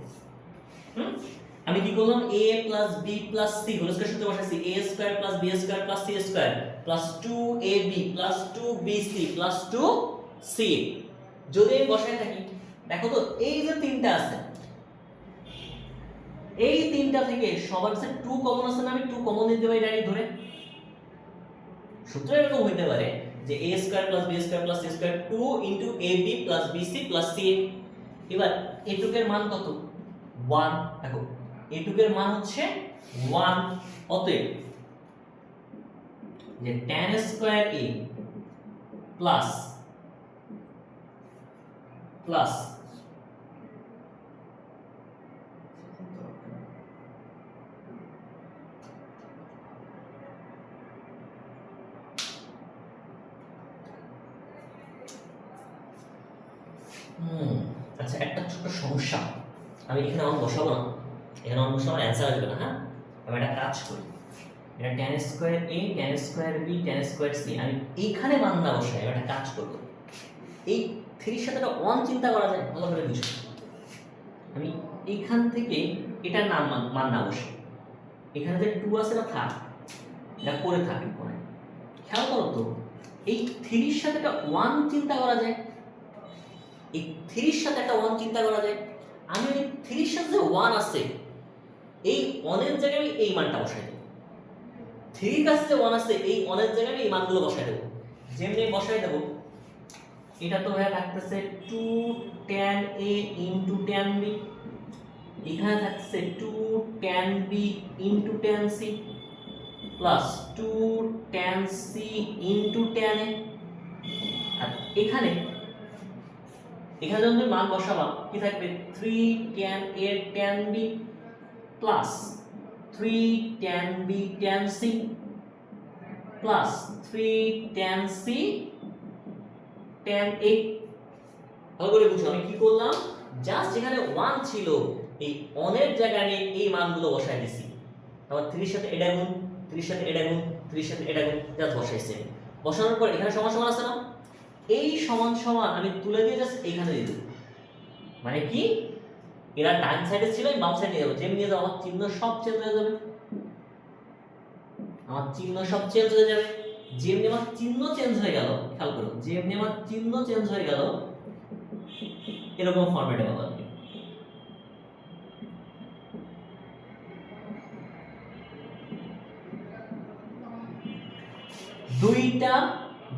আমি কি করলাম a plus b plus c whole square সূত্রে বসাইছি a square plus b square plus c square plus 2ab plus 2bc plus 2c যদি আমি বসাই থাকি, দেখো তো এই যে তিনটা আছে, এই তিনটা থেকে সবার কাছে 2 কমন আছে না, আমি 2 কমন নিতে পারি ডাইরেক্ট ধরে। সূত্র এরকম হইতে পারে যে a square plus b square plus c square 2 into ab plus bc plus c। এবার a2 এর মান কত? 1। দেখো a2 এর মান হচ্ছে 1, অতএব যে tan square a plus plus আচ্ছা, একটা ছোট সমস্যা, আমি এখানে আমার বসাবো না, এখানে আমার বসাবো অ্যান্সার আসবে না। হ্যাঁ, আমি একটা কাজ করি, এটা tan square a tan square b tan square c, আমি এইখানে মান না বসাই, আমি একটা কাজ করব, এই 3 এর সাথে একটা 1 চিন্তা করা যায়, ভালো করে বুঝো। আমি এইখান থেকে এটার নাম মান না বসে, এখানে যে 2 আছে না থাক, এটা করে থাকে কোণে। খেয়াল করো তো, এই 3 এর সাথে একটা 1 চিন্তা করা যায়, এই 3 এর সাথে একটা 1 চিন্তা করা যায়। আমি এই 3 এর সাথে যে 1 আছে, এই 1 এর জায়গায় আমি এই মানটা বসাই দেব। 3 এর কাছে যে 1 আছে, এই 1 এর জায়গায় আমি এই মানগুলো বসাই দেব। যেমনি বসাই দেব, এটা তো হয়ে থাকতেছে 2 tan a into tan b, এখানে থাকছে 2 tan b into tan c plus 2 tan c into tan a। আর এখানে যখন মান বসাবা কি থাকবে? 3 tan a tan b plus 3 tan b tan c plus 3 tan c tan a। ভালো করে বুঝো, আমি কি করলাম, জাস্ট যেখানে 1 ছিল এই 1 এর জায়গায় আমি এই মানগুলো বসাই দিছি। আবার 3 এর সাথে এটা গুণ, 3 এর সাথে এটা গুণ, 3 এর সাথে এটা গুণ, জাস্ট বসাইছি। বসানোর পর এখানে সমান সমান আছে না, এই সমান সমান আমি তুলে দিয়ে জাস্ট এখানে দিয়ে দেব। মানে কি, এরা ডান সাইডে ছিল, আমি বাম সাইডে নিয়ে যাবো। যেমনি নিয়ে যাবো আমার চিহ্ন সব চেঞ্জ হয়ে যাবে, আমার চিহ্ন সব চেঞ্জ হয়ে যাবে। যেমনি আমার চিহ্ন চেঞ্জ হয়ে গেল, খেয়াল করো, যেমনি আমার চিহ্ন চেঞ্জ হয়ে গেল, এরকম ফরম্যাটে পাবো।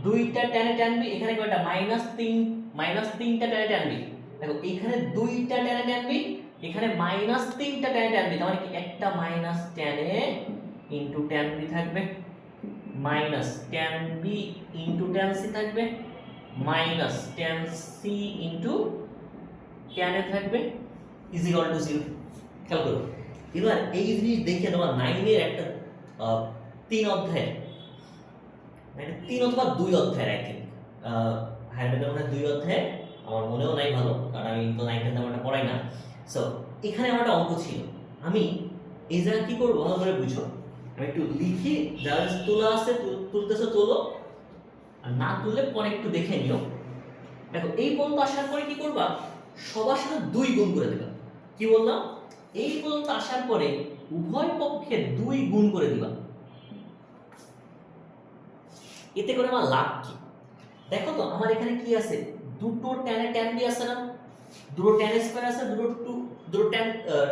দুইটা tan tan b, এখানে কয়টা? -3টা tan tan b। দেখো এইখানে 2টা tan tan b, এখানে -3টা tan tan b, তার মানে কি একটা tan a into tan b থাকবে, tan b into tan c থাকবে, tan c into tan a থাকবে, ইজ ইকুয়াল টু 0। খেয়াল করো, এবার এই জিনিস দেখে তোমার 9 এর একটা 3 অধ্যায়, মানে 3 অথবা 2 অধ্যায়, আই থিংক হায়ার ম্যাথের মনে হয় 2 অধ্যায়, আমার মনেও নাই ভালো, কারণ আমি তো 9 10 তেমনটা পড়াই না। সো এখানে আমার একটা অঙ্ক ছিল, আমি এই জায়গা কি করবো ভালো করে বুঝো, আমি একটু লিখি, যারা তোলা আছে তুলতেছে তোলো, আর না তুললে পরে একটু দেখে নিও। দেখো এই পর্যন্ত আসার পরে কি করবা, সবার সাথে 2 গুণ করে দিবা। কি বললাম, এই পর্যন্ত আসার পরে উভয় পক্ষে 2 গুণ করে দিবা। এতে করে আমার লাভ কি? দেখো তো আমার এখানে কি আছে, দুটো tan এ tan b আছে না, দুটো tan স্কয়ার আছে, দুটো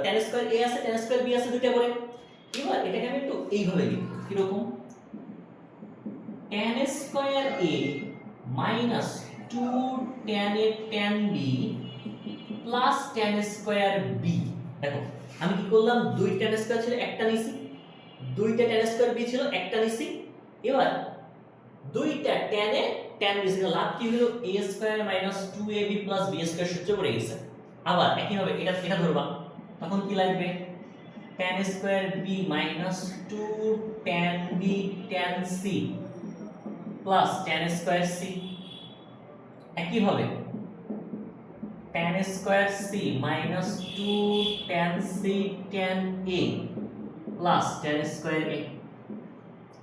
tan স্কয়ার a আছে, tan স্কয়ার b আছে, দুটো করে। এবার এটাকে আমি একটু এইভাবে লিখব, কি রকম, tan square a minus 2 tan a tan b plus tan square b। দেখো আমি কি করলাম, 2 tan স্কয়ার ছিল একটা নিছি, 2টা tan স্কয়ার b ছিল একটা নিছি। এবার 2টা tan a tan b এর লাভ কি হলো, a square minus 2ab plus b square সূত্র পড়ে গেছে। আবার একই ভাবে এটা ধরবা, তখন কি লাগবে, tan square b minus 2 tan b tan c plus tan square c। একই ভাবে tan square c minus 2 tan c tan a plus tan square a।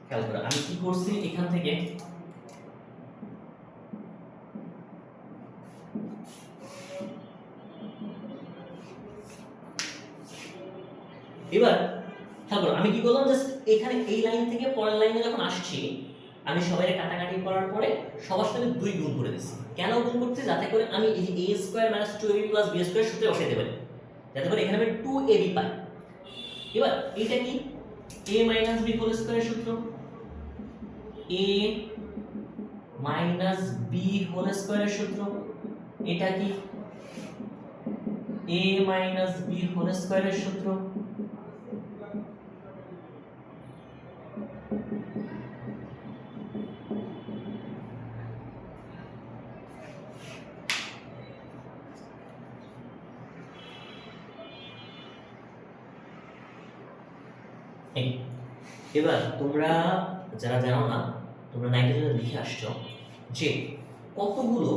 খেয়াল করো আমি কি করছি এখান থেকে এবার খেয়াল করো আমি কি করলাম, জাস্ট এখানে এই লাইন থেকে পরের লাইনে যখন আসছি আমি সবাইকে কাটাকাটি করার পরে সবার সাথে 2 গুণ করে দিচ্ছি। কেন গুণ করছি? যাতে করে আমি এই যে a square minus 2ab plus b square সূত্রে বসাইতে পারি, যাতে করে এখানে আমি 2ab পাই। এবার এটা কি a মাইনাস b হোল স্কয়ারের সূত্র, a মাইনাস b হোল স্কয়ারের সূত্র। এটা কি a মাইনাস b হোল স্কয়ারের সূত্র। এবার তোমরা যারা জানো না, তোমরা নাইট্রোজেনে লিখে আসছো যে কতগুলো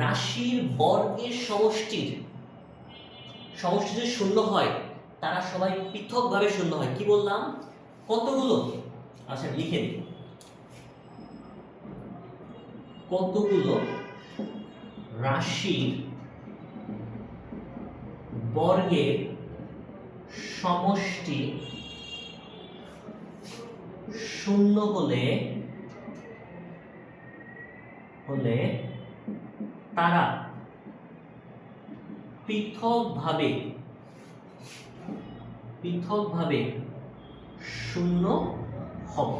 রাশির বর্গের সমষ্টির সমষ্টি যদি শূন্য হয় তারা সবাই পৃথকভাবে শূন্য হয়। কি বললাম? কতগুলো? আচ্ছা লিখে দিই, কতগুলো রাশির বর্গের সমষ্টি শূন্য হলে তারা পৃথকভাবে শূন্য হবে।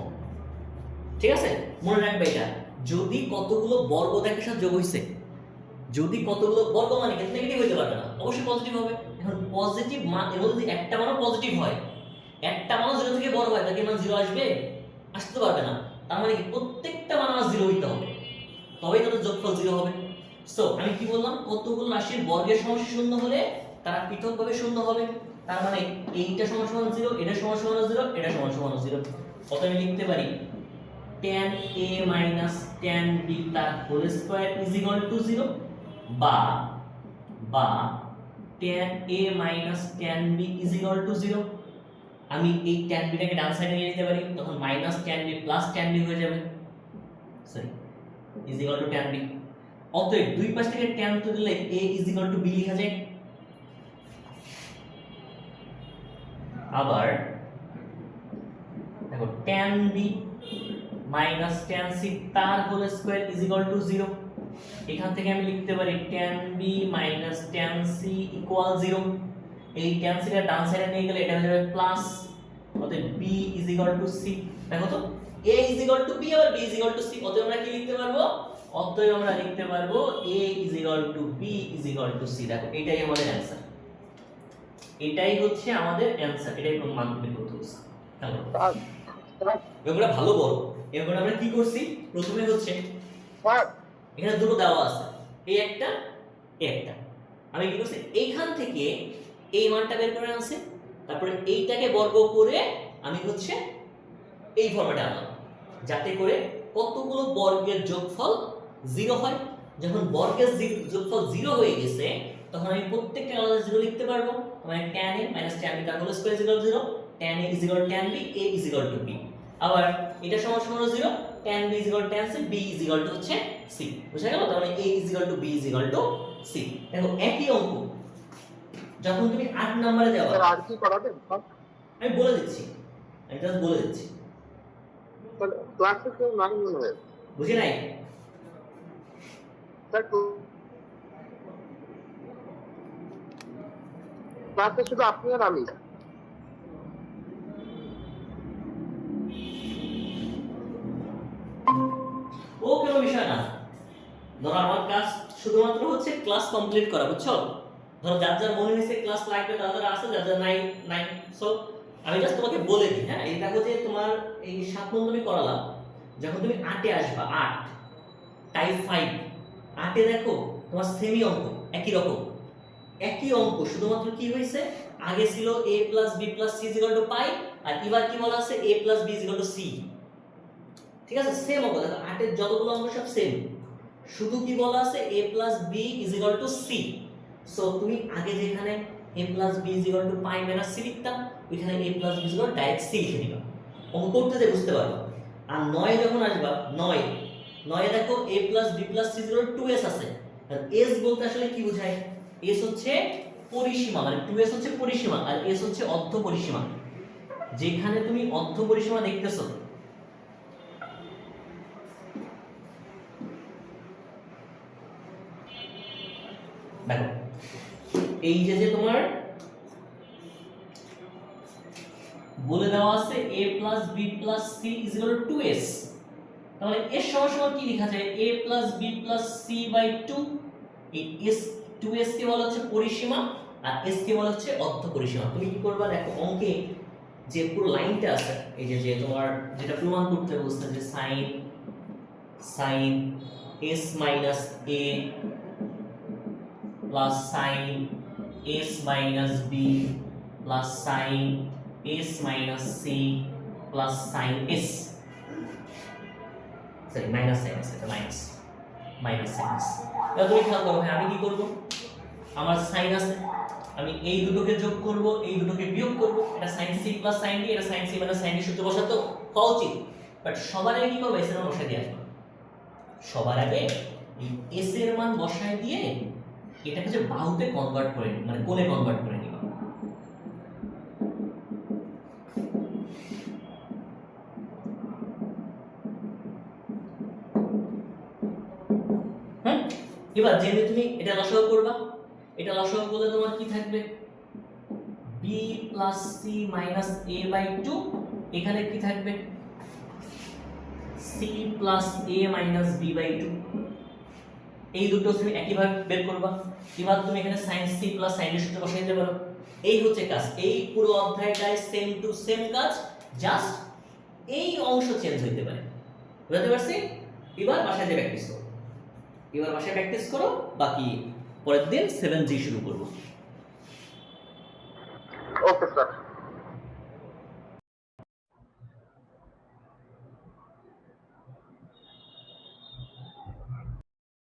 ঠিক আছে, মনে রাখবে এটা। যদি কতগুলো বর্গ দেখার সাথে যোগ হইছে, যদি কতগুলো বর্গ মানে কিন্তু নেগেটিভ হইতে পারবে না, অবশ্যই পজিটিভ হবে। এখন পজিটিভ মান এর মধ্যে যদি একটা মানও পজিটিভ হয়, একটা মান 0 থেকে বড় হয়, তাকে মান 0 আসবে? আসতে পারবে না। তার মানে কি প্রত্যেকটা মান আমার 0 হইতে হবে, তবেই তাদের যোগফল 0 হবে। সো আমি কি বললাম? কতগুলো রাশির বর্গের সমষ্টি শূন্য হলে তারা পৃথকভাবে শূন্য হবে। তার মানে এইটা সমান সমান 0, এটা সমান সমান 0, এটা সমান সমান 0। অতএব আমি লিখতে পারি tan a minus tan b তার whole square is equal to 0 বা tan a minus tan b is equal to 0। আমি এই tan b টাকে ডান সাইডে নিয়ে যেতে পারি, তখন minus tan b plus tan b হয়ে যাবে, sorry is equal to tan b। অতএব দুই পাশ থেকে tan তুলে দিলে a is equal to b লেখা যায়। আবার দেখো tan b minus tan c তার whole square is equal to 0। এখান থেকে আমি লিখতে পারি tan b minus tan c equal 0। এই tan c টা ডান সাইডে নিয়ে গেলে এটা হয়ে যাবে প্লাস, অতএব b is equal to c। দেখো তো a is equal to b আবার b is equal to c। অতএব আমরা কি লিখতে পারবো? অতএব আমরা লিখতে পারবো a is equal to b is equal to c। দেখো এটাই আমাদের অ্যানসার, এটাই হচ্ছে আমাদের অ্যানসার, এটাই প্রমাণ করতে হচ্ছে। তাহলে এগুলো ভালো বড়। এবার আমরা কি করছি? প্রথমে হচ্ছে এখানে দুটো দেওয়া আছে, এই একটা এই একটা। আমি কি করছি? এইখান থেকে এই মানটা বের করে আনছি, তারপরে এইটাকে বর্গ করে আমি হচ্ছে এই ফর্মেটে আনলাম, যাতে করে কতগুলো বর্গের যোগফল 0 হয়। যখন বর্গের যোগফল 0 হয়ে গেছে তখন আমি প্রত্যেকটা আলাদা 0 লিখতে পারবো। মানে tan a tan b তার whole square is equal to 0, tan a is equal to tan b, a is equal to b। আবার এটা সমান সমান 0, tan b is equal to tan c, b is equal to হচ্ছে c। বুঝা গেল? তার মানে a is equal to b is equal to c। দেখো একই অঙ্ক যখন তুমি 8 নম্বরে যাও, আর কি করাবেন? আমি বলে দিচ্ছি, আমি জাস্ট বলে দিচ্ছি, ক্লাসে কেউ নাই মনে হয়। বুঝি নাই? ক্লাসে শুধু আপনি আর আমি। ও কোনো বিষয় না। ধরো আমার কাজ শুধুমাত্র হচ্ছে ক্লাস কমপ্লিট করা, বুঝছো? ধরো যার যার মনে হয়েছে ক্লাস লাগবে তারা আছে, যার যার নাই নাই। সো আমি জাস্ট তোমাকে বলে দিই, হ্যাঁ, এই দেখো যে তোমার এই 7 নম্বর তুমি করালাম, যখন তুমি 8 এ আসবা, 8 টাইপ 5 8 এ দেখো তোমার সেমি অঙ্ক একই অঙ্ক, শুধুমাত্র কি হয়েছে? আগে ছিল a b c পাই, আর এবার কি বলা আছে? a b c। ঠিক আছে, সেম অঙ্ক। দেখো 8 এর যতগুলো অঙ্ক সব সেম, শুধু কি বলা আছে? a b c। সো তুমি আগে যেখানে a plus b is equal to pi minus c লিখতাম, ওইখানে a plus b is equal direct c লিখে দিবা, অঙ্ক করতে যে বুঝতে পারবা। আর 9 যখন আসবা 9 দেখো a plus b plus c is equal to 2s আছে। আর s বলতে আসলে কি বোঝায়? s হচ্ছে পরিসীমা, মানে 2s হচ্ছে পরিসীমা আর s হচ্ছে অর্ধ পরিসীমা। যেখানে তুমি অর্ধ পরিসীমা দেখতেছো, দেখো এই যে তোমার বলে দেওয়া আছে a plus b plus c is equal to 2s, তাহলে এর সমান কি লেখা যায়? a plus b plus c by 2। এই s 2s কে বলা হচ্ছে পরিসীমা আর s কে বলা হচ্ছে অর্ধ পরিসীমা। তুমি কি করবা দেখো, অঙ্কে যে পুরো লাইনটা আছে, এই যে তোমার যেটা প্রমাণ করতে বলছে যে sin s minus a plus sin s minus b plus sin s minus c plus sin s, sorry minus sin s, এটা মাইনাস sin s। এবার তুমি খেয়াল করো, আমি কি করব, আমার sin আছে, আমি এই দুটোকে যোগ করব, এই দুটোকে বিয়োগ করব, এটা sin c plus sin d, এটা sin c minus sin d সূত্র বসাতে হওয়া উচিত। বাট সবার আগে কি করব, s এর মান বসাই দিয়ে আসবো। সবার আগে এই s এর মান বসাই দিয়ে এটাকে যে বাহুতে কনভার্ট করে, মানে কোণে কনভার্ট করে নিবা। হ্যাঁ, এবার যেমনি তুমি এটা লসাগু করবা, এটা লসাগু করলে তোমার কি থাকবে? b plus c minus a by 2, এখানে কি থাকবে? c plus a minus b by 2। এই দুটো তুমি একইভাবে বের করবা। এবার তুমি এখানে sin c plus sin d সূত্র বসাই দিতে পারো। এই হচ্ছে কাজ, এই পুরো অধ্যায়টাই সেম টু সেম কাজ, জাস্ট এই অংশ চেঞ্জ হইতে পারে। বুঝতে পারছি? এবার বাসায় প্র্যাকটিস করো, বাকি পরের দিন 7G শুরু করব। Okay sir.